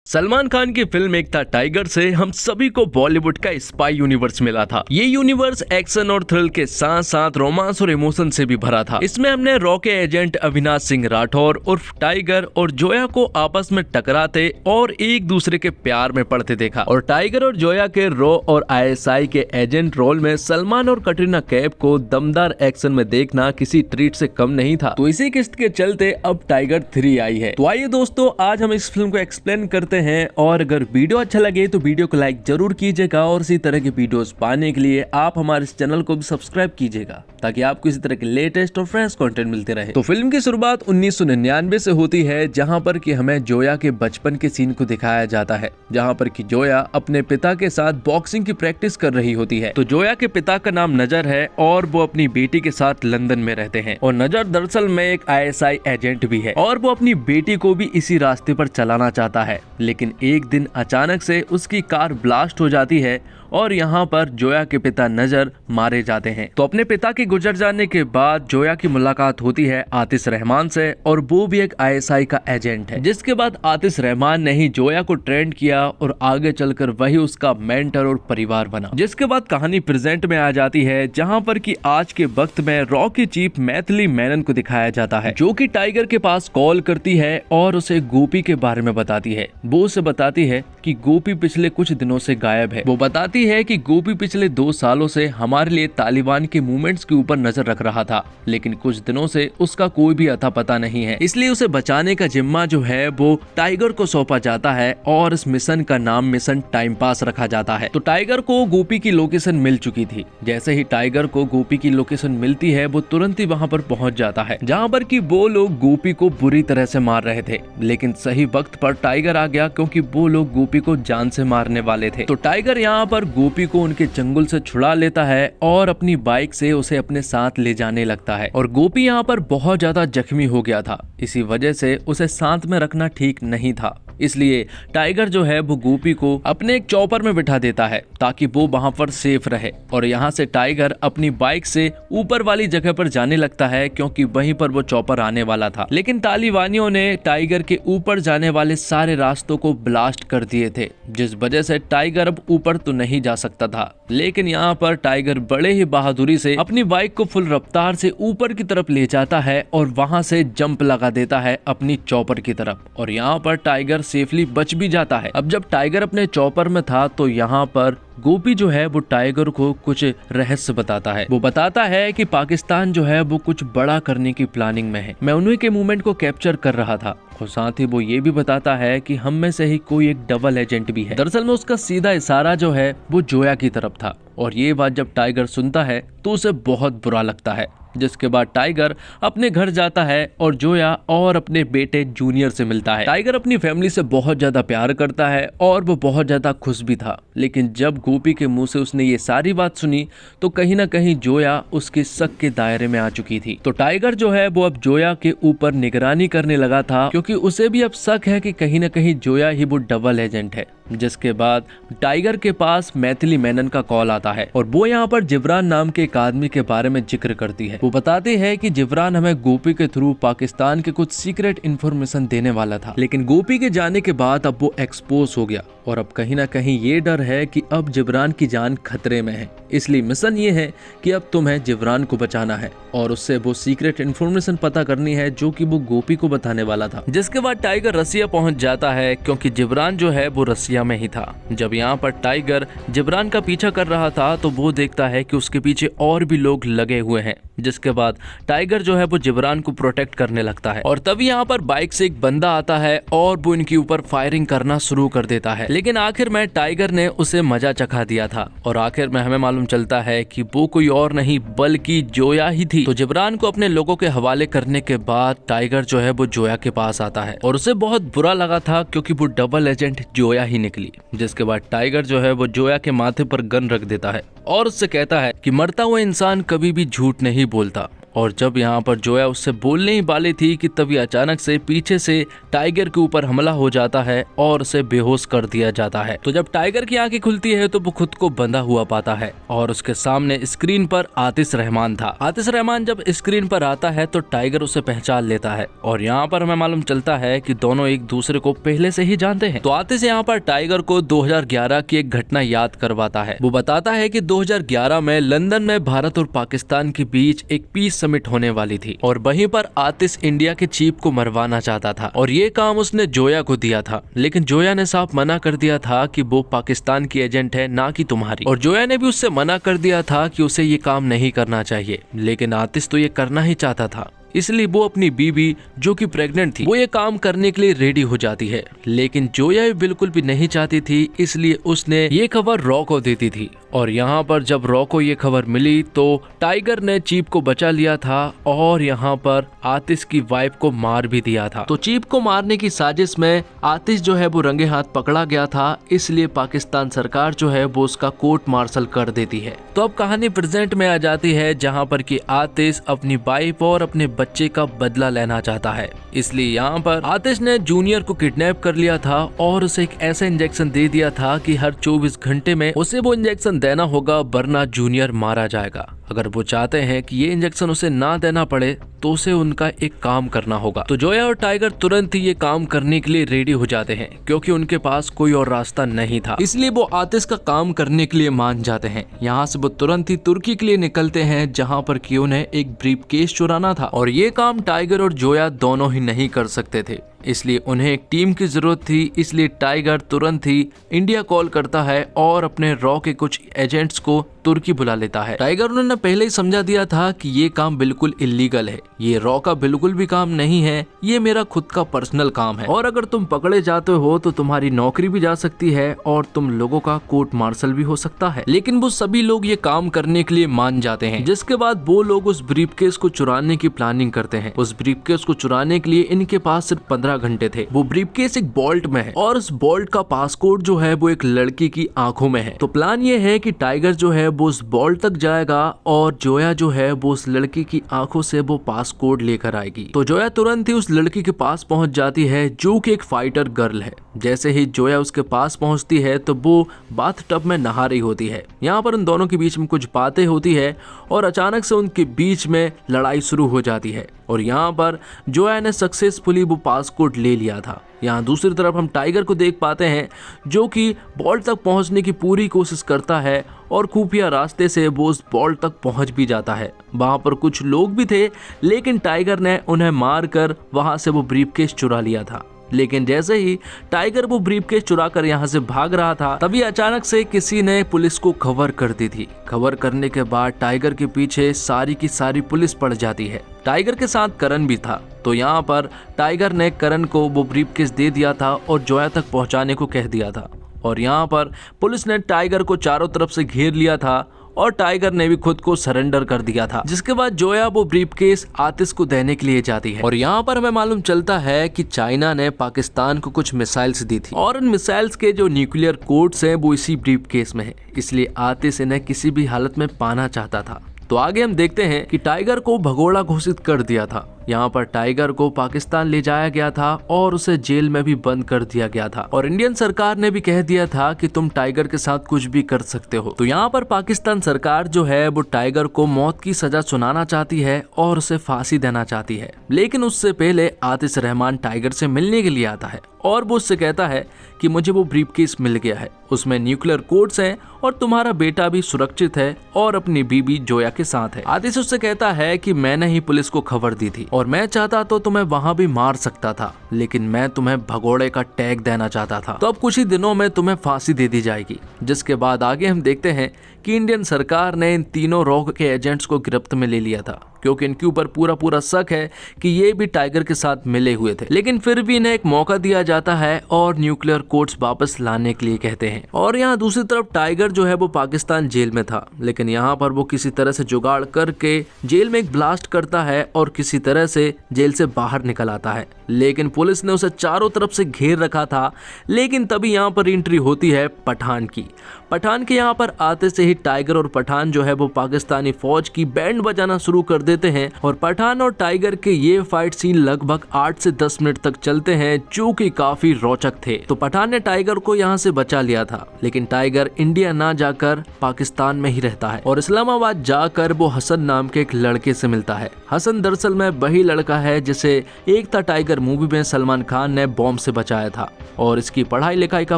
सलमान खान की फिल्म एक था टाइगर से हम सभी को बॉलीवुड का स्पाई यूनिवर्स मिला था। ये यूनिवर्स एक्शन और थ्रिल के साथ साथ रोमांस और इमोशन से भी भरा था। इसमें हमने रॉ के एजेंट अविनाश सिंह राठौर उर्फ टाइगर और जोया को आपस में टकराते और एक दूसरे के प्यार में पड़ते देखा। और टाइगर और जोया के रॉ और आईएसआई के एजेंट रोल में सलमान और कटरीना कैफ को दमदार एक्शन में देखना किसी ट्रीट से कम नहीं था। तो इसी किस्त के चलते अब टाइगर 3 आई है। तो आइए दोस्तों, आज हम इस फिल्म को एक्सप्लेन करते हैं। और अगर वीडियो अच्छा लगे तो वीडियो को लाइक जरूर कीजिएगा और इसी तरह की वीडियोस पाने के लिए आप हमारे इस चैनल को भी सब्सक्राइब कीजिएगा ताकि आपको इसी तरह के लेटेस्ट और फ्रेश कंटेंट मिलते रहे। तो फिल्म की शुरुआत 1999 से होती है, जहां पर कि हमें जोया के बचपन के सीन को दिखाया जाता है, जहां पर कि जोया अपने पिता के साथ बॉक्सिंग की प्रैक्टिस कर रही होती है। तो जोया के पिता का नाम नजर है और वो अपनी बेटी के साथ लंदन में रहते हैं। और नजर दरअसल में एक आईएसआई एजेंट भी है और वो अपनी बेटी को भी इसी रास्ते पर चलाना चाहता है। लेकिन एक दिन अचानक से उसकी कार ब्लास्ट हो जाती है और यहाँ पर जोया के पिता नजर मारे जाते हैं। तो अपने पिता के गुजर जाने के बाद जोया की मुलाकात होती है आतिश रहमान से, और वो भी एक आईएसआई का एजेंट है। जिसके बाद आतिश रहमान ने ही जोया को ट्रेंड किया और आगे चलकर वही उसका मेंटर और परिवार बना। जिसके बाद कहानी प्रेजेंट में आ जाती है, जहाँ पर कि आज के वक्त में रॉ की चीफ मैथिली मेनन को दिखाया जाता है, जो कि टाइगर के पास कॉल करती है और उसे गोपी के बारे में बताती है। वो उसे बताती है कि गोपी पिछले कुछ दिनों से गायब है। वो बताती है कि गोपी पिछले 2 सालों से हमारे लिए तालिबान के मूवमेंट्स के ऊपर नजर रख रहा था, लेकिन कुछ दिनों से उसका कोई भी अता पता नहीं है। इसलिए उसे बचाने का जिम्मा जो है वो टाइगर को सौंपा जाता है और इस मिशन का नाम मिशन टाइम पास रखा जाता है। तो टाइगर को गोपी की लोकेशन मिल चुकी थी। जैसे ही टाइगर को गोपी की लोकेशन मिलती है, वो तुरंत ही वहाँ पर पहुँच जाता है, जहाँ पर कि वो लोग गोपी को बुरी तरह से मार रहे थे। लेकिन सही वक्त पर टाइगर आ गया, क्योंकि वो लोग गोपी को जान से मारने वाले थे। तो टाइगर यहाँ पर गोपी को उनके चंगुल से छुड़ा लेता है और अपनी बाइक से उसे अपने साथ ले जाने लगता है। और गोपी यहाँ पर बहुत ज्यादा जख्मी हो गया था, इसी वजह से उसे साथ में रखना ठीक नहीं था। इसलिए टाइगर जो है वो गोपी को अपने एक चॉपर में बिठा देता है ताकि वो वहां पर सेफ रहे। और यहाँ से टाइगर अपनी बाइक से ऊपर वाली जगह पर जाने लगता है, क्योंकि वहीं पर वो चॉपर आने वाला था। लेकिन तालिबानियों ने टाइगर के ऊपर जाने वाले सारे रास्तों को ब्लास्ट कर दिए थे, जिस वजह से टाइगर अब ऊपर तो नहीं जा सकता था। लेकिन यहाँ पर टाइगर बड़े ही बहादुरी से अपनी बाइक को फुल रफ्तार से ऊपर की तरफ ले जाता है और वहां से जंप लगा देता है अपनी चॉपर की तरफ। और यहाँ पर टाइगर सेफली बच भी जाता है। अब जब टाइगर अपने चॉपर में था, तो यहाँ पर गोपी जो है वो टाइगर को कुछ रहस्य बताता है। वो बताता है कि पाकिस्तान जो है वो कुछ बड़ा करने की प्लानिंग में है। मैं उन्हीं के मूवमेंट को कैप्चर कर रहा था। और साथ ही वो ये भी बताता है कि हम में से ही कोई एक डबल एजेंट भी है। दरअसल में उसका सीधा इशारा जो है वो जोया की तरफ था। और ये बात जब टाइगर सुनता है तो उसे बहुत बुरा लगता है। जिसके बाद टाइगर अपने घर जाता है और जोया और अपने बेटे जूनियर से मिलता है। टाइगर अपनी फैमिली से बहुत ज्यादा प्यार करता है और वो बहुत ज्यादा खुश भी था। लेकिन जब गोपी के मुंह से उसने ये सारी बात सुनी, तो कहीं ना कहीं जोया उसके शक के दायरे में आ चुकी थी। तो टाइगर जो है वो अब जोया के ऊपर निगरानी करने लगा था, क्योंकि उसे भी अब शक है कि कहीं ना कहीं जोया ही वो डबल एजेंट है। जिसके बाद टाइगर के पास मैथिली मेनन का कॉल आता है और वो यहाँ पर जिब्रान नाम के एक आदमी के बारे में जिक्र करती है। वो बताती है कि जिब्रान हमें गोपी के थ्रू पाकिस्तान के कुछ सीक्रेट इन्फॉर्मेशन देने वाला था, लेकिन गोपी के जाने के बाद अब वो एक्सपोज हो गया। और अब कहीं ना कहीं ये डर है कि अब जिब्रान की जान खतरे में है। इसलिए मिशन ये है कि अब तुम्हें जिब्रान को बचाना है और उससे वो सीक्रेट इन्फॉर्मेशन पता करनी है जो कि वो गोपी को बताने वाला था। जिसके बाद टाइगर रसिया पहुंच जाता है, क्योंकि जिब्रान जो है वो रसिया में ही था। जब यहाँ पर टाइगर जिब्रान का पीछा कर रहा था, तो वो देखता है कि उसके पीछे और भी लोग लगे हुए हैं। जिसके बाद टाइगर जो है वो जिब्रान को प्रोटेक्ट करने लगता है। और तभी यहाँ पर बाइक से एक बंदा आता है और वो इनके ऊपर फायरिंग करना शुरू कर देता है। लेकिन आखिर में टाइगर ने उसे मजा चखा दिया था और आखिर में हमें मालूम चलता है कि वो कोई और नहीं बल्कि जोया ही थी। तो जिब्रान को अपने लोगों के हवाले करने के बाद टाइगर जो है वो जोया के पास आता है और उसे बहुत बुरा लगा था, क्योंकि वो डबल एजेंट जोया ही निकली। जिसके बाद टाइगर जो है वो जोया के माथे पर गन रख देता है और उससे कहता है कि मरता हुआ इंसान कभी भी झूठ नहीं बोलता और जब यहाँ पर जोया उससे बोलने ही वाली थी कि तभी अचानक से पीछे से टाइगर के ऊपर हमला हो जाता है और उसे बेहोश कर दिया जाता है। तो जब टाइगर की आंखें खुलती है तो वो खुद को बंधा हुआ पाता है और उसके सामने स्क्रीन पर आतिश रहमान था। आतिश रहमान जब स्क्रीन पर आता है तो टाइगर उसे पहचान लेता है और यहाँ पर हमें मालूम चलता है कि दोनों एक दूसरे को पहले से ही जानते हैं। तो आतिश यहाँ पर टाइगर को 2011 की एक घटना याद करवाता है। वो बताता है कि 2011 में लंदन में भारत और पाकिस्तान के बीच एक पीस समिट होने वाली थी और वहीं पर आतिश इंडिया के चीफ को मरवाना चाहता था और ये काम उसने जोया को दिया था, लेकिन जोया ने साफ मना कर दिया था कि वो पाकिस्तान की एजेंट है, ना कि तुम्हारी। और जोया ने भी उससे मना कर दिया था कि उसे ये काम नहीं करना चाहिए, लेकिन आतिश तो ये करना ही चाहता था। इसलिए वो अपनी बीवी जो कि प्रेग्नेंट थी वो ये काम करने के लिए रेडी हो जाती है, लेकिन जोया बिल्कुल भी नहीं चाहती थी, इसलिए उसने ये खबर रॉ को देती थी। और यहाँ पर जब रॉ को ये खबर मिली तो टाइगर ने चीफ को बचा लिया था और यहाँ पर आतिश की वाइफ को मार भी दिया था। तो चीफ को मारने की साजिश में आतिश जो है वो रंगे हाथ पकड़ा गया था, इसलिए पाकिस्तान सरकार जो है वो उसका कोर्ट मार्शल कर देती है। तो अब कहानी प्रेजेंट में आ जाती है जहाँ पर कि आतिश अपनी वाइफ और अपने बच्चे का बदला लेना चाहता है। इसलिए यहाँ पर आतिश ने जूनियर को किडनैप कर लिया था और उसे एक ऐसा इंजेक्शन दे दिया था कि हर 24 घंटे में उसे वो इंजेक्शन देना होगा, वरना जूनियर मारा जाएगा। अगर वो चाहते हैं कि ये इंजेक्शन उसे ना देना पड़े तो उसे उनका एक काम करना होगा। तो जोया और टाइगर तुरंत ही ये काम करने के लिए रेडी हो जाते हैं क्योंकि उनके पास कोई और रास्ता नहीं था, इसलिए वो आतिश का काम करने के लिए मान जाते हैं। यहाँ से वो तुरंत ही तुर्की के लिए निकलते हैं जहाँ पर कि उन्हें एक ब्रीफकेस चुराना था और ये काम टाइगर और जोया दोनों ही नहीं कर सकते थे, इसलिए उन्हें एक टीम की जरूरत थी। इसलिए टाइगर तुरंत ही इंडिया कॉल करता है और अपने रॉ के कुछ एजेंट्स को तुर्की बुला लेता है। टाइगर उन्होंने पहले ही समझा दिया था कि ये काम बिल्कुल इलीगल है, ये रॉ का बिल्कुल भी काम नहीं है, ये मेरा खुद का पर्सनल काम है और अगर तुम पकड़े जाते हो तो तुम्हारी नौकरी भी जा सकती है और तुम लोगों का कोर्ट मार्शल भी हो सकता है। लेकिन वो सभी लोग ये काम करने के लिए मान जाते हैं, जिसके बाद वो लोग उस ब्रीफकेस को चुराने की प्लानिंग करते हैं। उस ब्रीफकेस को चुराने के लिए इनके पास सिर्फ 15 घंटे थे। वो ब्रीफकेस एक बोल्ट में है और उस बोल्ट का पासकोड जो है वो एक लड़की की आंखों में है। तो प्लान ये है कि टाइगर जो है वो उस बोल्ट तक जाएगा और जोया जो है वो उस लड़की की आंखों से वो पासकोड लेकर आएगी। तो जोया तुरंत ही उस लड़की के पास पहुंच जाती है जो कि एक फाइटर गर्ल है। जैसे ही जोया उसके पास पहुंचती है तो वो बाथटब में नहा रही होती है। यहाँ पर उन दोनों के बीच में कुछ बातें होती है और अचानक से उनके बीच में लड़ाई शुरू हो जाती है और यहाँ पर जोया ने सक्सेसफुली वो पासकोड ले लिया था। यहाँ दूसरी तरफ हम टाइगर को देख पाते हैं जो कि बॉल्ट तक पहुंचने की पूरी कोशिश करता है और खुफिया रास्ते से वो उस बॉल्ट तक पहुंच भी जाता है। वहां पर कुछ लोग भी थे, लेकिन टाइगर ने उन्हें मारकर वहां से वो ब्रीफकेस चुरा लिया था। लेकिन जैसे ही टाइगर वो ब्रीफकेस चुरा कर यहाँ से भाग रहा था, तभी अचानक से किसी ने पुलिस को खबर कर दी थी। खबर करने के बाद टाइगर के पीछे सारी की सारी पुलिस पड़ जाती है। टाइगर के साथ करण भी था। तो यहाँ पर टाइगर ने करण को वो ब्रीफकेस दे दिया था और जोया तक पहुँचाने को कह दिया था और यहाँ पर पुलिस ने टाइगर को चारों तरफ से घेर लिया था और टाइगर ने भी खुद को सरेंडर कर दिया था। जिसके बाद जोया वो ब्रीफकेस आतिश को देने के लिए जाती है और यहाँ पर हमें मालूम चलता है कि चाइना ने पाकिस्तान को कुछ मिसाइल्स दी थी और उन मिसाइल्स के जो न्यूक्लियर कोड्स हैं वो इसी ब्रीफकेस में है, इसलिए आतिश इन्हें किसी भी हालत में पाना चाहता था। तो आगे हम देखते हैं कि टाइगर को भगोड़ा घोषित कर दिया था। यहाँ पर टाइगर को पाकिस्तान ले जाया गया था और उसे जेल में भी बंद कर दिया गया था और इंडियन सरकार ने भी कह दिया था कि तुम टाइगर के साथ कुछ भी कर सकते हो। तो यहाँ पर पाकिस्तान सरकार जो है वो टाइगर को मौत की सजा सुनाना चाहती है और उसे फांसी देना चाहती है, लेकिन उससे पहले आतिश रहमान टाइगर से मिलने के लिए आता है और वो उससे कहता है कि मुझे वो ब्रीफकेस मिल गया है, उसमें न्यूक्लियर कोड्स हैं और तुम्हारा बेटा भी सुरक्षित है और अपनी बीबी जोया के साथ है। आतिश उससे कहता है कि मैंने ही पुलिस को खबर दी थी और मैं चाहता तो तुम्हें वहां भी मार सकता था, लेकिन मैं तुम्हें भगोड़े का टैग देना चाहता था। तो अब कुछ ही दिनों में तुम्हें फांसी दे दी जाएगी। जिसके बाद आगे हम देखते हैं कि इंडियन सरकार ने इन तीनों रॉ के एजेंट्स को गिरफ्त में ले लिया था क्योंकि इनके ऊपर पूरा शक है कि ये भी टाइगर के साथ मिले हुए थे, लेकिन फिर भी इन्हें एक मौका दिया जाता है और न्यूक्लियर कोड्स वापस लाने के लिए कहते हैं। और यहाँ दूसरी तरफ टाइगर जो है वो पाकिस्तान जेल में था, लेकिन यहाँ पर वो किसी तरह से जुगाड़ करके जेल में एक ब्लास्ट करता है और किसी तरह से जेल से बाहर निकल आता है। लेकिन पुलिस ने उसे चारों तरफ से घेर रखा था। लेकिन तभी यहाँ पर एंट्री होती है पठान की। पठान के यहाँ पर आते से ही टाइगर और पठान जो है वो पाकिस्तानी फौज की बैंड बजाना शुरू कर देते देते हैं और पठान और टाइगर के ये फाइट सीन लगभग 8 से 10 मिनट तक चलते हैं, जो कि काफी रोचक थे। तो पठान ने टाइगर को यहाँ से बचा लिया था, लेकिन टाइगर इंडिया ना जाकर पाकिस्तान में ही रहता है और इस्लामाबाद जाकर वो हसन नाम के एक लड़के से मिलता है। हसन दरअसल में वही लड़का है जिसे एक था टाइगर मूवी में सलमान खान ने बॉम्ब से बचाया था और इसकी पढ़ाई लिखाई का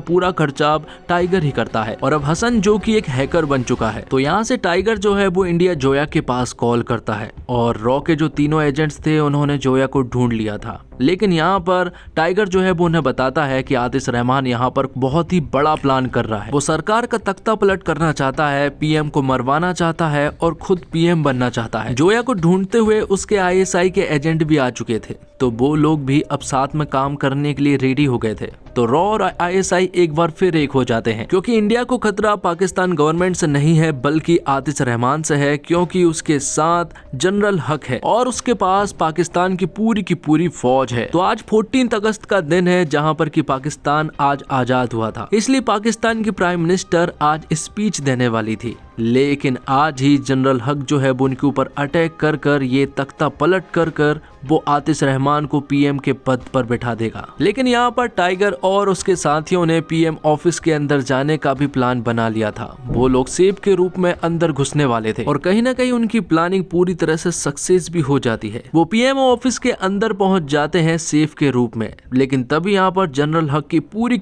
पूरा खर्चा अब टाइगर ही करता है। और अब हसन जो कि एक हैकर बन चुका है, तो यहाँ से टाइगर जो है वो इंडिया जोया के पास कॉल करता है और रॉ के जो तीनों एजेंट्स थे उन्होंने जोया को ढूंढ लिया था। लेकिन यहाँ पर टाइगर जो है वो उन्हें बताता है कि आतिश रहमान यहाँ पर बहुत ही बड़ा प्लान कर रहा है। वो सरकार का तख्ता पलट करना चाहता है, पीएम को मरवाना चाहता है और खुद पीएम बनना चाहता है। जोया को ढूंढते हुए उसके आईएसआई के एजेंट भी आ चुके थे, तो वो लोग भी अब साथ में काम करने के लिए रेडी हो गए थे। तो रॉ और आईएसआई एक बार फिर एक हो जाते हैं, क्योंकि इंडिया को खतरा पाकिस्तान गवर्नमेंट से नहीं है बल्कि आतिश रहमान से है, क्योंकि उसके साथ जनरल हक है और उसके पास पाकिस्तान की पूरी फौज है। तो आज 14 अगस्त का दिन है जहां पर कि पाकिस्तान आज आजाद हुआ था, इसलिए पाकिस्तान की प्राइम मिनिस्टर आज स्पीच देने वाली थी। लेकिन आज ही जनरल हक जो है वो उनके ऊपर अटैक कर ये तख्ता पलट कर वो आतिश रहमान को पीएम के पद पर बैठा देगा। लेकिन यहाँ पर टाइगर और उसके साथियों ने पीएम ऑफिस के अंदर जाने का भी प्लान बना लिया था। वो लोग सेफ के रूप में अंदर घुसने वाले थे और कहीं ना कहीं उनकी प्लानिंग पूरी तरह से सक्सेस भी हो जाती है। वो पीएम ऑफिस के अंदर पहुंच जाते हैं सेफ के रूप में, लेकिन तभी यहाँ पर जनरल हक की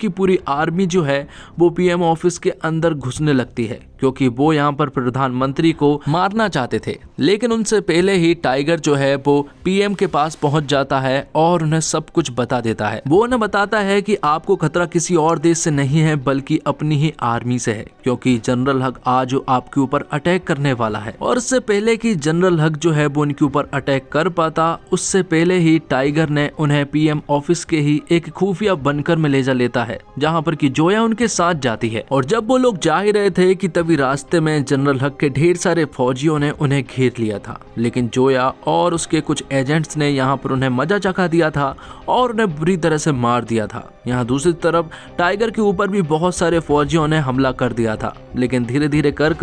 पूरी आर्मी जो है वो पीएम ऑफिस के अंदर घुसने लगती है, क्योंकि वो यहाँ पर प्रधानमंत्री को मारना चाहते थे। लेकिन उनसे पहले ही टाइगर जो है वो पीएम के पास पहुंच जाता है और उन्हें सब कुछ बता देता है। वो उन्हें बताता है कि आपको खतरा किसी और देश से नहीं है बल्कि अपनी ही आर्मी से है, क्योंकि जनरल हक आज आपके ऊपर अटैक करने वाला है। और इससे पहले कि जनरल हक जो है वो उनके ऊपर अटैक कर पाता, उससे पहले ही टाइगर ने उन्हें पीएम ऑफिस के ही एक खुफिया बनकर में ले जा लेता है, जहाँ पर कि जोया उनके साथ जाती है। और जब वो लोग जा ही रहे थे कि तभी रास्ते में जनरल हक के ढेर सारे फौजियों ने उन्हें घेर लिया था, लेकिन जोया और उसके कुछ एजेंट्स ने यहाँ पर उन्हें मजा चखा दिया था और उन्हें बुरी तरह से मार दिया था। यहाँ दूसरी तरफ टाइगर के ऊपर भी बहुत सारे फौजियों ने हमला कर दिया था, लेकिन धीरे धीरे कर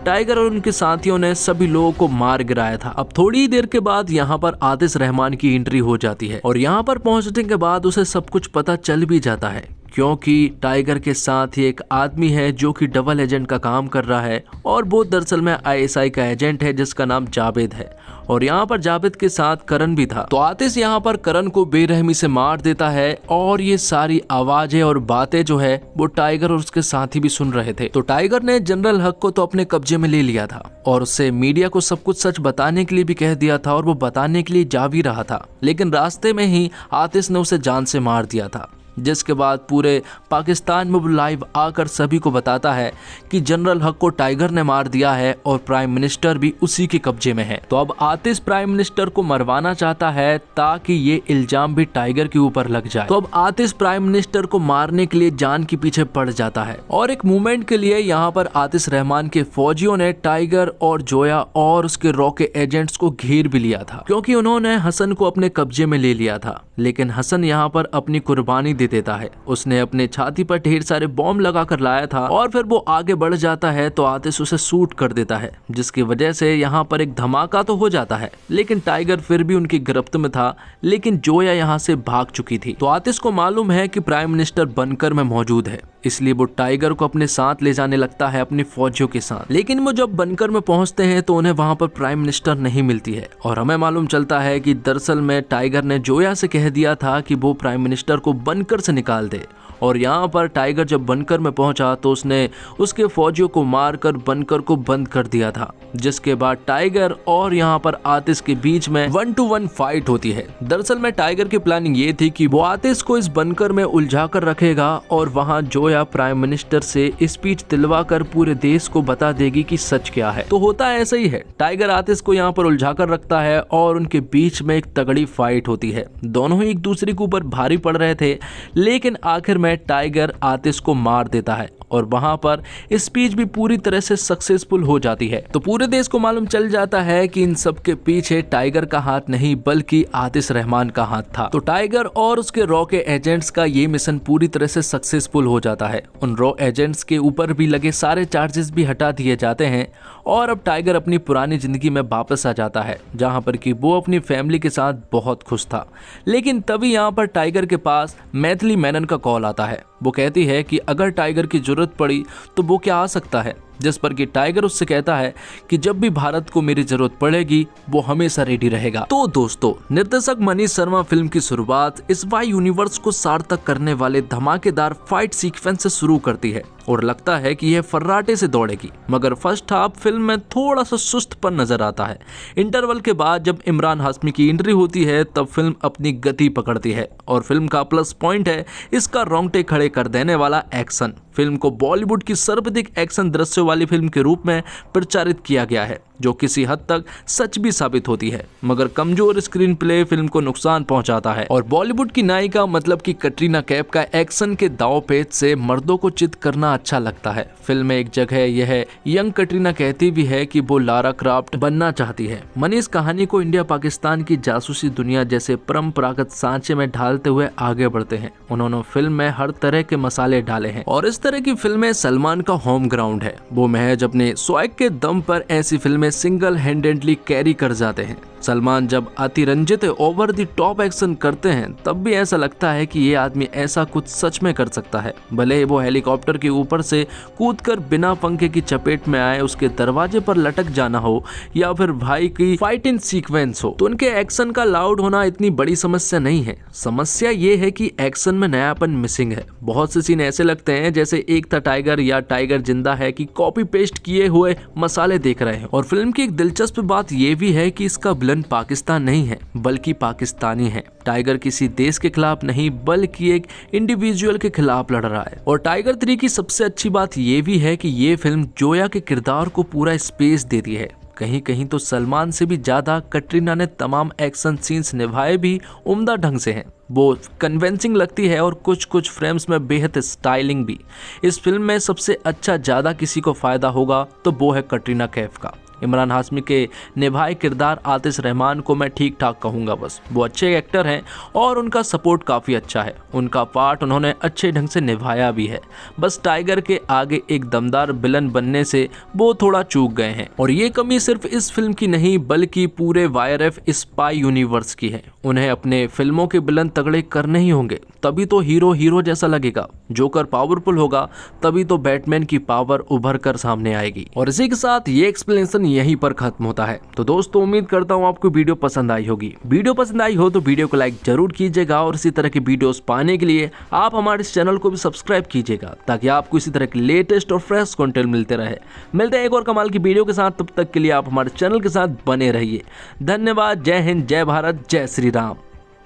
टाइगर और उनके साथियों ने सभी लोगों को मार गिराया था। अब थोड़ी ही देर के बाद यहाँ पर आतिश रहमान की एंट्री हो जाती है और यहाँ पर पहुंचने के बाद उसे सब कुछ पता चल भी जाता है, क्योंकि टाइगर के साथ ही एक आदमी है जो कि डबल एजेंट का काम कर रहा है और वो दरअसल में आईएसआई का एजेंट है जिसका नाम जावेद है। और यहाँ पर जावेद के साथ करण भी था। तो आतिश यहाँ पर करण को बेरहमी से मार देता है और ये सारी आवाजें और बातें जो है वो टाइगर और उसके साथी भी सुन रहे थे। तो टाइगर ने जनरल हक को तो अपने कब्जे में ले लिया था और उससे मीडिया को सब कुछ सच बताने के लिए भी कह दिया था और वो बताने के लिए जा भी रहा था, लेकिन रास्ते में ही आतिश ने उसे जान से मार दिया था। जिसके बाद पूरे पाकिस्तान में लाइव आकर सभी को बताता है कि जनरल हक को टाइगर ने मार दिया है और प्राइम मिनिस्टर भी उसी के कब्जे में है। तो अब आतिश प्राइम मिनिस्टर को मरवाना चाहता है ताकि ये इल्जाम भी टाइगर के ऊपर लग जाए। तो अब आतिश प्राइम मिनिस्टर को मारने के लिए जान के पीछे पड़ जाता है और एक मूवमेंट के लिए यहाँ पर आतिश रहमान के फौजियों ने टाइगर और जोया और उसके रॉ के एजेंट्स को घेर भी लिया था, क्योंकि उन्होंने हसन को अपने कब्जे में ले लिया था। लेकिन हसन यहाँ पर अपनी कुर्बानी देता है। उसने अपने छाती पर ढेर सारे बॉम्ब लगाकर लाया था और फिर वो आगे बढ़ जाता है तो आतिश उसे शूट कर देता है, जिसकी वजह से यहाँ पर एक धमाका तो हो जाता है, लेकिन टाइगर फिर भी उनकी गिरफ्त में था। लेकिन जोया यहाँ से भाग चुकी थी। तो आतिश को मालूम है कि प्राइम मिनिस्टर बनकर में मौजूद है, इसलिए वो टाइगर को अपने साथ ले जाने लगता है अपनी फौजियों के साथ। लेकिन वो जब बनकर में पहुंचते हैं तो उन्हें वहां पर प्राइम मिनिस्टर नहीं मिलती है और हमें मालूम चलता है कि दरअसल में टाइगर ने जोया से कह दिया था कि वो प्राइम मिनिस्टर को बनकर से निकाल दे। और यहाँ पर टाइगर जब बनकर में पहुंचा तो उसने उसके फौजियों को मारकर बनकर को बंद कर दिया था, जिसके बाद टाइगर और यहाँ पर आतिश के बीच में 1-to-1 फाइट होती है। दरअसल में टाइगर की प्लानिंग ये थी कि वो आतिश को इस बनकर में उलझा कर रखेगा और वहाँ जोया प्राइम मिनिस्टर से स्पीच दिलवा कर पूरे देश को बता देगी कि सच क्या है। तो होता ऐसा ही है, टाइगर आतिश को यहाँ पर उलझा कर रखता है और उनके बीच में एक तगड़ी फाइट होती है। दोनों ही एक दूसरे के ऊपर भारी पड़ रहे थे, लेकिन आखिर में टाइगर आतिश को मार देता है और वहां पर स्पीच भी पूरी तरह से सक्सेसफुल हो जाती है। तो पूरे देश को मालूम चल जाता है कि इन सब के पीछे टाइगर का हाथ नहीं बल्कि आतिश रहमान का हाथ था। तो टाइगर और उसके रॉ के एजेंट्स का ये मिशन पूरी तरह से सक्सेसफुल हो जाता है। उन रॉ एजेंट्स के ऊपर भी लगे सारे चार्जेस भी हटा दिए जाते हैं और अब टाइगर अपनी पुरानी जिंदगी में वापस आ जाता है, जहां पर कि वो अपनी फैमिली के साथ बहुत खुश था। लेकिन तभी यहाँ पर टाइगर के पास मैथिली मेनन का कॉल आता है। वो कहती है कि अगर टाइगर की जरूरत पड़ी तो वो क्या आ सकता है, जिस पर कि टाइगर उससे कहता है कि जब भी भारत को मेरी जरूरत पड़ेगी वो हमेशा रेडी रहेगा। तो दोस्तों, निर्देशक मनीष शर्मा फिल्म की शुरुआत इस वाई यूनिवर्स को सार्थक करने वाले धमाकेदार फाइट सीक्वेंस से शुरू करती है और लगता है कि यह फर्राटे से दौड़ेगी, मगर फर्स्ट हाफ फिल्म में थोड़ा सा सुस्तपन नजर आता है। इंटरवल के बाद जब इमरान हाशमी की एंट्री होती है तब फिल्म अपनी गति पकड़ती है और फिल्म का प्लस पॉइंट है इसका रोंगटे खड़े कर देने वाला एक्शन। फिल्म को बॉलीवुड की सर्वाधिक एक्शन दृश्यों वाली फिल्म के रूप में प्रचारित किया गया है, जो किसी हद तक सच भी साबित होती है, मगर कमजोर स्क्रीन प्ले फिल्म को नुकसान पहुंचाता है। और बॉलीवुड की नायिका मतलब कि कटरीना कैफ का एक्शन के दाव पेच से मर्दों को चित करना अच्छा लगता है। फिल्म में एक जगह यह यंग कटरीना कहती भी है कि वो लारा क्राफ्ट बनना चाहती है। मनीष कहानी को इंडिया पाकिस्तान की जासूसी दुनिया जैसे परंपरागत सांचे में ढालते हुए आगे बढ़ते हैं। उन्होंने फिल्म में हर तरह के मसाले डाले हैं और इस तरह की फिल्में सलमान का होम ग्राउंड है। वो महज अपने स्वैग के दम पर ऐसी फिल्में सिंगल हैंडेडली कैरी कर जाते हैं। सलमान जब अतिरंजित ओवर द टॉप एक्शन करते हैं तब भी ऐसा लगता है कि ये आदमी ऐसा कुछ सच में कर सकता है, भले ही वो हेलीकॉप्टर के ऊपर से कूदकर बिना पंखे की चपेट में आए, उसके दरवाजे पर लटक जाना हो या फिर भाई की फाइट इन सीक्वेंस हो। तो उनके एक्शन का लाउड होना इतनी बड़ी समस्या नहीं है। समस्या ये है कि एक्शन में नयापन मिसिंग है। बहुत से सीन ऐसे लगते हैं जैसे एक था टाइगर या टाइगर जिंदा है कि कॉपी पेस्ट किए हुए मसाले देख रहे हैं। और फिल्म की एक दिलचस्प बात ये भी है कि इसका विलन पाकिस्तान नहीं है बल्कि पाकिस्तानी है। टाइगर किसी देश के खिलाफ नहीं बल्कि एक इंडिविजुअल के खिलाफ लड़ रहा है। और टाइगर 3 की सबसे अच्छी बात ये भी है कि ये फिल्म जोया के किरदार को पूरा स्पेस देती है। कहीं कहीं तो सलमान से भी ज्यादा कटरीना ने तमाम एक्शन सीन्स निभाए भी उम्दा ढंग से हैं। वो कन्विंसिंग लगती है और कुछ कुछ फ्रेम्स में बेहद स्टाइलिंग भी। इस फिल्म में सबसे अच्छा ज्यादा किसी को फायदा होगा तो वो है कटरीना कैफ का। इमरान हाशमी के निभाए किरदार आतिश रहमान को मैं ठीक ठाक कहूँगा, बस वो अच्छे एक्टर हैं और उनका सपोर्ट काफ़ी अच्छा है। उनका पार्ट उन्होंने अच्छे ढंग से निभाया भी है। बस टाइगर के आगे एक दमदार विलन बनने से वो थोड़ा चूक गए हैं और ये कमी सिर्फ इस फिल्म की नहीं बल्कि पूरे वाईआरएफ स्पाई यूनिवर्स की है। उन्हें अपने फिल्मों के विलन तगड़े करने ही होंगे, तभी तो हीरो हीरो जैसा लगेगा। जोकर पावरफुल होगा तभी तो बैटमैन की पावर उभर कर सामने आएगी। और इसी के साथ ये एक्सप्लेनेशन यहीं पर खत्म होता है। तो दोस्तों, उम्मीद करता हूँ आपको वीडियो पसंद आई होगी। वीडियो पसंद आई हो तो वीडियो को लाइक जरूर कीजिएगा और इसी तरह की वीडियोस पाने के लिए आप हमारे इस चैनल को भी सब्सक्राइब कीजिएगा ताकि आपको इसी तरह के लेटेस्ट और फ्रेश कंटेंट मिलते रहे। मिलते हैं एक और कमाल की वीडियो के साथ, तब तक के लिए आप हमारे चैनल के साथ बने रहिए। धन्यवाद। जय हिंद, जय भारत, जय श्री राम।